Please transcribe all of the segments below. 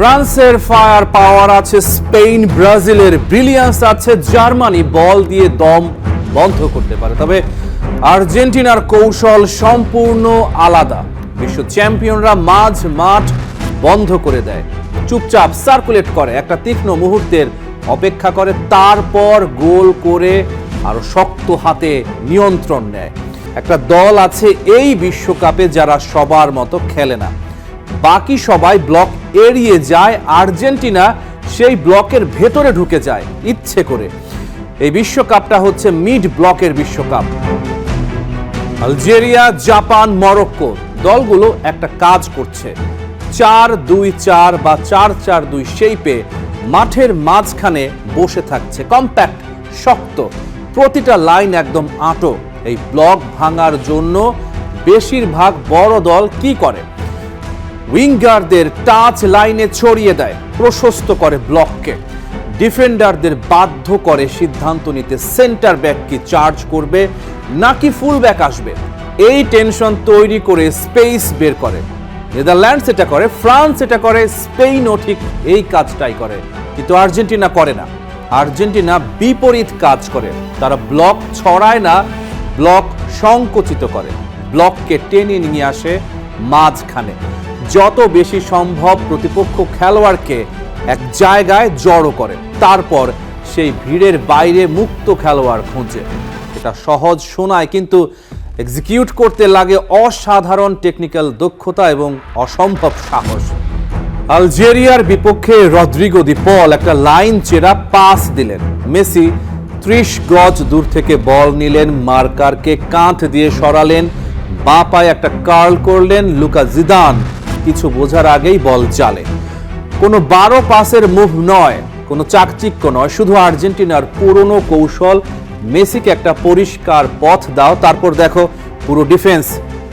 ফ্রান্সের ফায়ার পাওয়ার আছে, স্পেন ব্রাজিলের ব্রিলিয়ান্স আছে, জার্মানি বল দিয়ে দম বন্ধ করতে পারে। তবে আর্জেন্টিনার কৌশল সম্পূর্ণ আলাদা। বিশ্ব চ্যাম্পিয়নরা মাঠ বন্ধ করে দেয়, চুপচাপ সার্কুলেট করে, একটা তীক্ষ্ণ মুহূর্তের অপেক্ষা করে, তারপর গোল করে আরো শক্ত হাতে নিয়ন্ত্রণ নেয়। একটা দল আছে এই বিশ্বকাপে যারা সবার মতো খেলে না, বাকি সবাই ব্লক এড়িয়ে যায়, আর্জেন্টিনা সেই ব্লকের ভেতরে ঢুকে যায় ইচ্ছে করে। এই বিশ্বকাপটা হচ্ছে মিড ব্লকের বিশ্বকাপ। আলজেরিয়া, জাপান, মরক্কো দলগুলো একটা কাজ করছে, 4-2-4 বা 4-4-2 শেপে মাঠের মাঝখানে বসে থাকছে, কম্প্যাক্ট, শক্ত, প্রতিটা লাইন একদম আঁটো। এই ব্লক ভাঙার জন্য বেশিরভাগ বড় দল কি করে? উইঙ্গারদের টাচ লাইনে ছড়িয়ে দেয়, প্রশস্ত করে ব্লককে, ডিফেন্ডারদের বাধ্য করে সিদ্ধান্ত নিতে সেন্টার ব্যাক কি চার্জ করবে নাকি ফুল ব্যাক আসবে। এই টেনশন তৈরি করে স্পেস বের করে। নেদারল্যান্ডস এটা করে, ফ্রান্স এটা করে, স্পেনও ঠিক এই কাজটাই করে, কিন্তু আর্জেন্টিনা করে না। আর্জেন্টিনা বিপরীত কাজ করে, তারা ব্লক ছড়ায় না, ব্লক সংকুচিত করে, ব্লককে টেনে নিয়ে আসে মাঝখানে, যত বেশি সম্ভব প্রতিপক্ষ খেলোয়াড়কে এক জায়গায় জড়ো করে, তারপর সেই ভিড়ের বাইরে মুক্ত খেলোয়াড় খুঁজে। এটা সহজ শোনায়, কিন্তু এক্সিকিউট করতে লাগে অসাধারণ টেকনিক্যাল দক্ষতা এবং অসম্ভব সাহস। আলজেরিয়ার বিপক্ষে রদ্রিগো দি পল একটা লাইন চেরা পাস দিলেন, মেসি 30 গজ দূর থেকে বল নিলেন, মার্কারকে কাঁধ দিয়ে সরালেন, বাঁ পায়ে একটা কার্ল করলেন, লুকা জিদান কিছু বোঝার আগেই বল জালে। কোনো 12 পাসের মুভ নয়, কোনো চাকচিক্য নয়, শুধু আর্জেন্টিনার পুরনো কৌশল। মেসিকে একটা পরিষ্কার পথ দাও, তারপর দেখো পুরো ডিফেন্স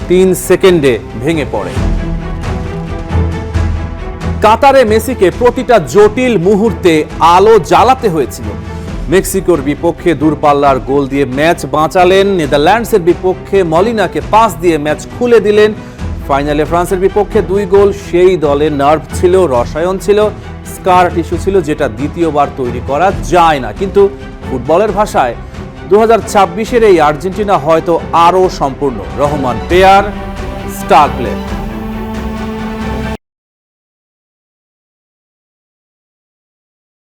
3 সেকেন্ডে ভেঙে পড়ে। কাতারে মেসিকে প্রতিটা জটিল মুহূর্তে আলো জ্বালাতে হয়েছিল। মেক্সিকোর বিপক্ষে দূরপাল্লার গোল দিয়ে ম্যাচ বাঁচালেন, নেদারল্যান্ডসের বিপক্ষে মলিনাকে পাস দিয়ে ম্যাচ খুলে দিলেন, ফাইনালে ফ্রান্সের বিপক্ষে 2 গোল। সেই দলে নার্ভ ছিল, রসায়ন ছিল, স্কার টিস্যু ছিল, যেটা দ্বিতীয়বার তৈরি করা যায় না। কিন্তু ফুটবলের ভাষায় 2026-এর এই আর্জেন্টিনা হয়তো আরও সম্পূর্ণ। Rahman pair, star play.